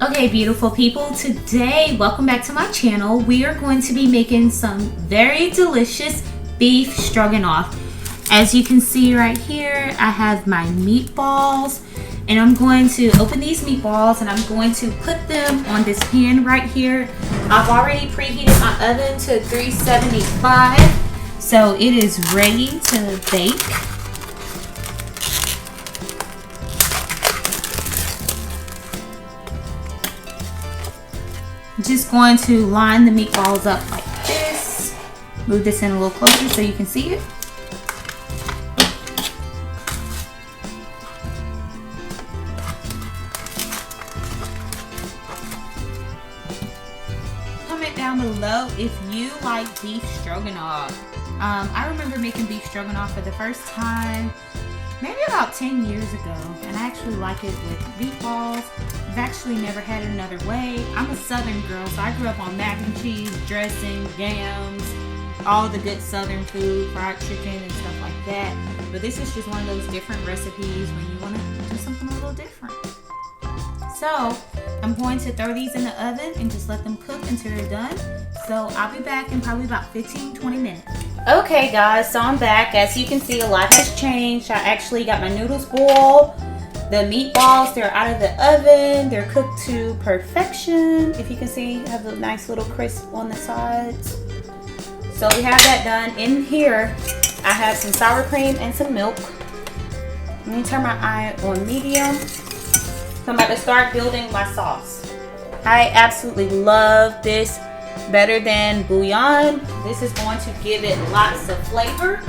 Okay, beautiful people, today, welcome back to my channel. We are going to be making some very delicious beef stroganoff. As you can see right here, I have my meatballs, and I'm going to open these meatballs and I'm going to put them on this pan right here. I've already preheated my oven to 375, so it is ready to bake. Just going to line the meatballs up like this. Move this in a little closer so you can see it. Comment down below if you like beef stroganoff. I remember making beef stroganoff for the first time maybe about 10 years ago, and I actually like it with meatballs. I've actually never had it another way. I'm a southern girl, so I grew up on mac and cheese, dressing, yams, all the good southern food, fried chicken and stuff like that. But this is just one of those different recipes when you want to do something a little different. So I'm going to throw these in the oven and just let them cook until they're done. So I'll be back in probably about 15-20 minutes. Okay guys, so I'm back. As you can see, a lot has changed. I actually got my noodles boiled. The meatballs, they're out of the oven. They're cooked to perfection. If you can see, I have a nice little crisp on the sides. So we have that done. In here, I have some sour cream and some milk. Let me turn my eye on medium. So I'm about to start building my sauce. I absolutely love this. Better than bouillon. This is going to give it lots of flavor.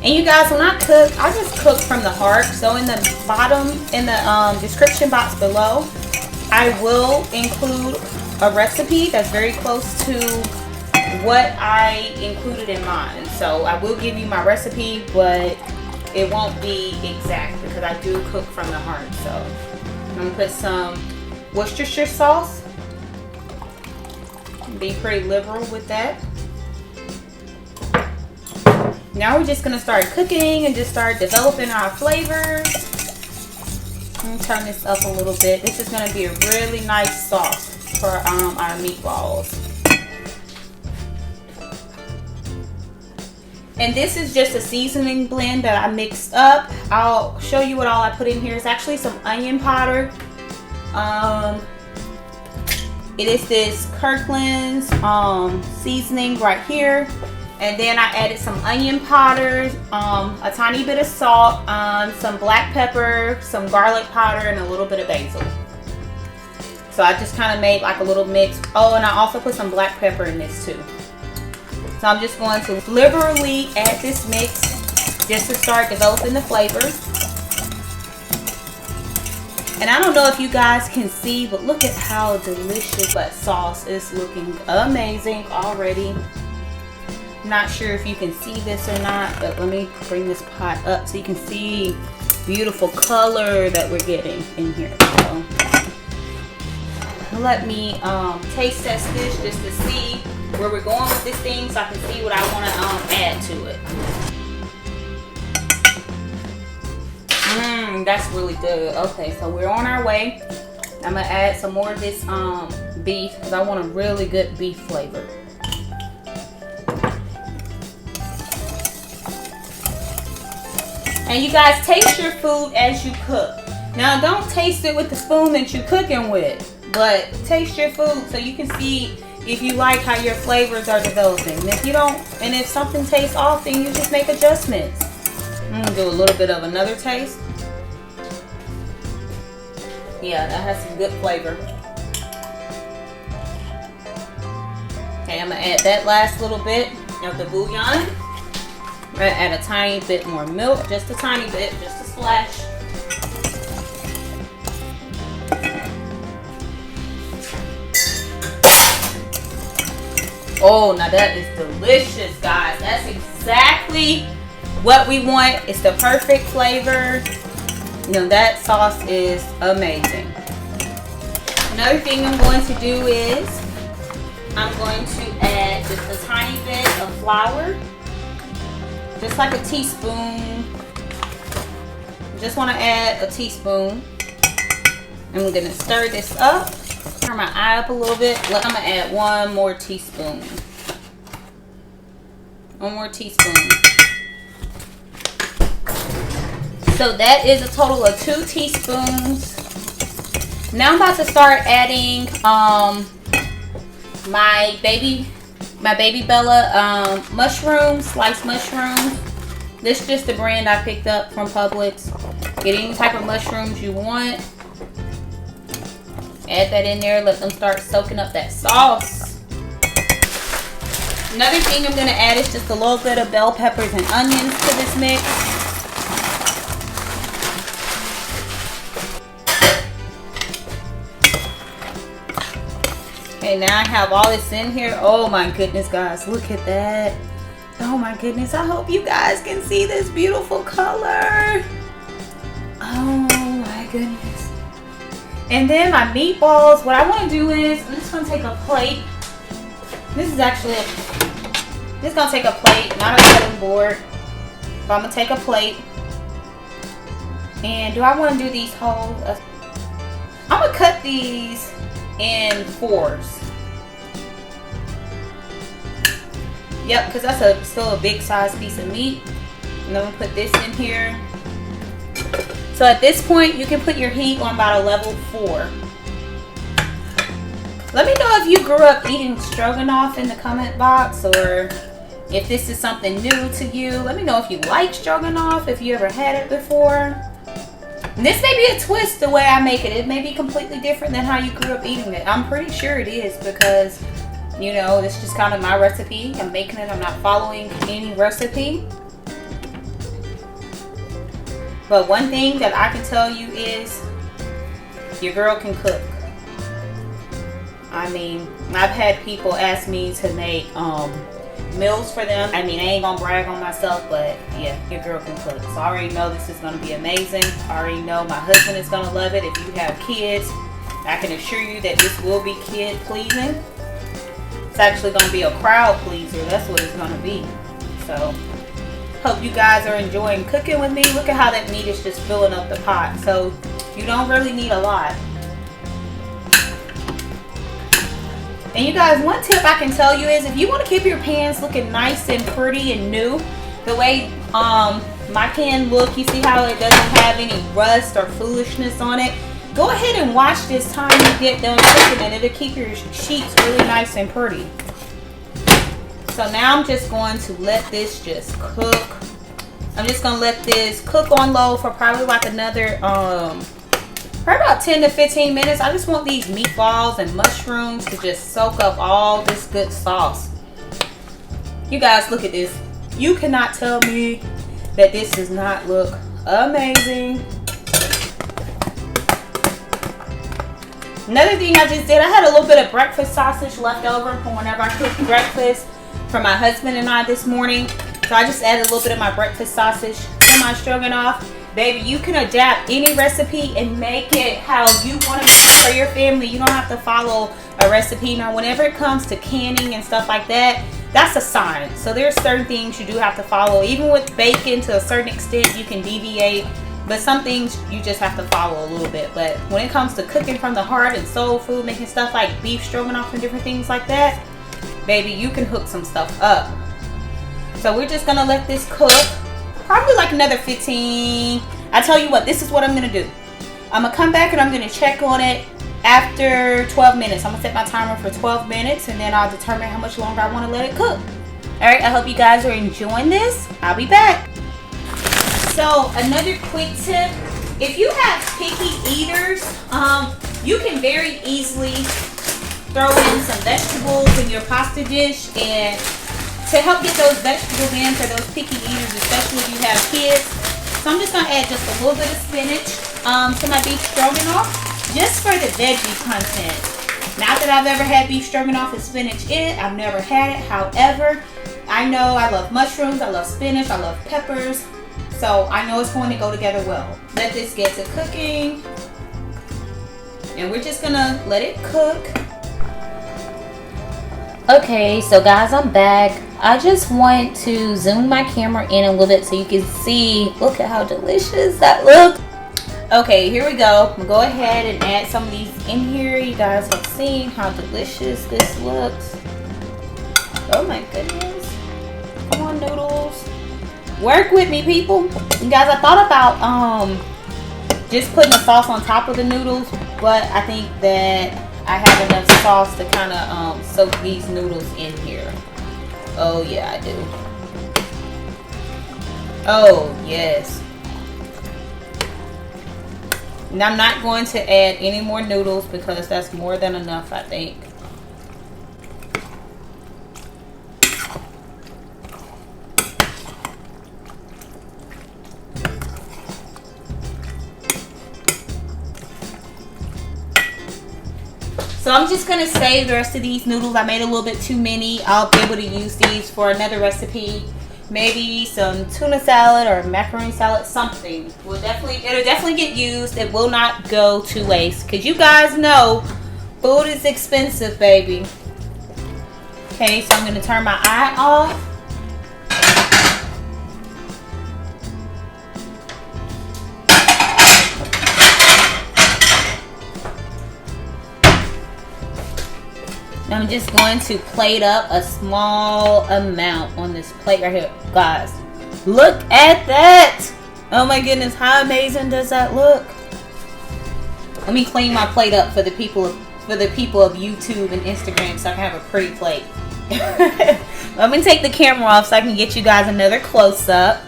And you guys, when I cook, I just cook from the heart. So in the bottom, in the description box below, I will include a recipe that's very close to what I included in mine. So I will give you my recipe, but it won't be exact because I do cook from the heart. So I'm gonna put some Worcestershire sauce. Be pretty liberal with that. Now we're just gonna start cooking and just start developing our flavors. Let me turn this up a little bit. This is gonna be a really nice sauce for our meatballs. And this is just a seasoning blend that I mixed up. I'll show you what all I put in here. It's actually some onion powder. It is this Kirkland's seasoning right here. And then I added some onion powder, a tiny bit of salt, some black pepper, some garlic powder, and a little bit of basil. So I just kind of made like a little mix. Oh, and I also put some black pepper in this too. So I'm just going to liberally add this mix just to start developing the flavors. And I don't know if you guys can see, but look at how delicious that sauce is looking. Amazing already. Not sure if you can see this or not, but let me bring this pot up so you can see beautiful color that we're getting in here. So let me taste test this just to see where we're going with this thing, so I can see what I want to add to it. That's really good. Okay, so we're on our way. I'm gonna add some more of this beef because I want a really good beef flavor. And you guys, taste your food as you cook. Now, don't taste it with the spoon that you're cooking with, but taste your food so you can see if you like how your flavors are developing. And if you don't, and if something tastes off, then you just make adjustments. I'm gonna do a little bit of another taste. Yeah, that has some good flavor. Okay, I'm gonna add that last little bit of the bouillon. I'm gonna add a tiny bit more milk, just a tiny bit, just a splash. Oh, now that is delicious, guys. That's exactly what we want. It's the perfect flavor. You know, that sauce is amazing. Another thing I'm going to do is I'm going to add just a tiny bit of flour, just like a teaspoon. Just want to add a teaspoon. And we're going to stir this up. Turn my eye up a little bit. I'm going to add one more teaspoon. One more teaspoon. So that is a total of 2 teaspoons. Now I'm about to start adding my baby Bella mushrooms, sliced mushrooms. This is just the brand I picked up from Publix. Get any type of mushrooms you want. Add that in there. Let them start soaking up that sauce. Another thing I'm going to add is just a little bit of bell peppers and onions to this mix. Okay, now I have all this in here. Oh my goodness, guys. Look at that. Oh my goodness. I hope you guys can see this beautiful color. Oh my goodness. And then my meatballs. What I want to do is, I'm just going to take a plate. This is actually just going to take a plate, not a cutting board. But I'm going to take a plate. And do I want to do these whole? I'm going to cut these in 4s. Yep, because that's still a big size piece of meat. And I'm going to put this in here. So at this point, you can put your heat on about a level 4. Let me know if you grew up eating stroganoff in the comment box, or if this is something new to you. Let me know if you like stroganoff, if you ever had it before. And this may be a twist the way I make it. It may be completely different than how you grew up eating it. I'm pretty sure it is, because, you know, this is just kind of my recipe. I'm making it. I'm not following any recipe. But one thing that I can tell you is your girl can cook. I mean, I've had people ask me to make meals for them. I mean, I ain't gonna brag on myself, but yeah, your girl can cook. So I already know this is gonna be amazing. I already know my husband is gonna love it. If you have kids, I can assure you that this will be kid pleasing. It's actually gonna be a crowd pleaser. That's what it's gonna be. So hope you guys are enjoying cooking with me. Look at how that meat is just filling up the pot. So you don't really need a lot. And you guys, one tip I can tell you is, if you want to keep your pans looking nice and pretty and new, the way my pan look, you see how it doesn't have any rust or foolishness on it? Go ahead and wash this time you get done cooking, and it'll keep your sheets really nice and pretty. So now I'm just going to let this just cook. I'm just going to let this cook on low for probably like another, for about 10 to 15 minutes. I just want these meatballs and mushrooms to just soak up all this good sauce. You guys, look at this. You cannot tell me that this does not look amazing. Another thing I just did, I had a little bit of breakfast sausage left over from whenever I cooked breakfast for my husband and I this morning. So I just added a little bit of my breakfast sausage to my stroganoff. Baby, you can adapt any recipe and make it how you want to make it for your family. You don't have to follow a recipe. Now, whenever it comes to canning and stuff like that, that's a science. So there's certain things you do have to follow. Even with bacon, to a certain extent, you can deviate. But some things you just have to follow a little bit. But when it comes to cooking from the heart and soul food, making stuff like beef stroganoff and different things like that, baby, you can hook some stuff up. So we're just going to let this cook. Probably like another 15. I tell you what, this is what I'm going to do. I'm going to come back and I'm going to check on it after 12 minutes. I'm going to set my timer for 12 minutes, and then I'll determine how much longer I want to let it cook. Alright, I hope you guys are enjoying this. I'll be back. So another quick tip. If you have picky eaters, you can very easily throw in some vegetables in your pasta dish, and to help get those vegetables in for those picky eaters, especially if you have kids. So I'm just going to add just a little bit of spinach to my beef stroganoff, just for the veggie content. Not that I've ever had beef stroganoff with spinach in it. I've never had it. However, I know I love mushrooms, I love spinach, I love peppers. So I know it's going to go together well. Let this get to cooking. And we're just going to let it cook. Okay, so guys, I'm back. I just want to zoom my camera in a little bit so you can see. Look at how delicious that looks. Okay, here we go. I'm gonna go ahead and add some of these in here. You guys have seen how delicious this looks. Oh my goodness. Come on, noodles. Work with me, people. You guys, I thought about just putting the sauce on top of the noodles, but I think that I have enough sauce to kind of soak these noodles in here. Oh yeah, I do. Oh yes. And I'm not going to add any more noodles because that's more than enough, I think. So I'm just going to save the rest of these noodles. I made a little bit too many. I'll be able to use these for another recipe. Maybe some tuna salad or macaroni salad, something. It'll definitely get used. It will not go to waste. Because you guys know, food is expensive, baby. Okay, so I'm going to turn my eye off. I'm just going to plate up a small amount on this plate right here. Guys, look at that. Oh my goodness, how amazing does that look? Let me clean my plate up for the people of YouTube and Instagram so I can have a pretty plate. I'm going to take the camera off so I can get you guys another close-up.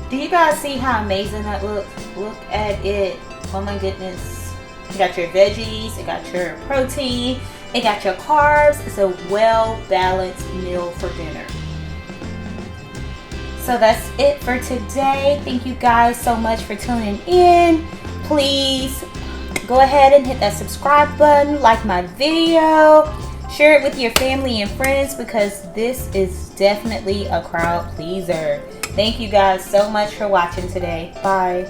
Do you guys see how amazing that looks? Look at it. Oh my goodness. You got your veggies, it got your protein, it got your carbs. It's a well-balanced meal for dinner. So that's it for today. Thank you guys so much for tuning in. Please go ahead and hit that subscribe button, like my video, share it with your family and friends because this is definitely a crowd pleaser. Thank you guys so much for watching today. Bye.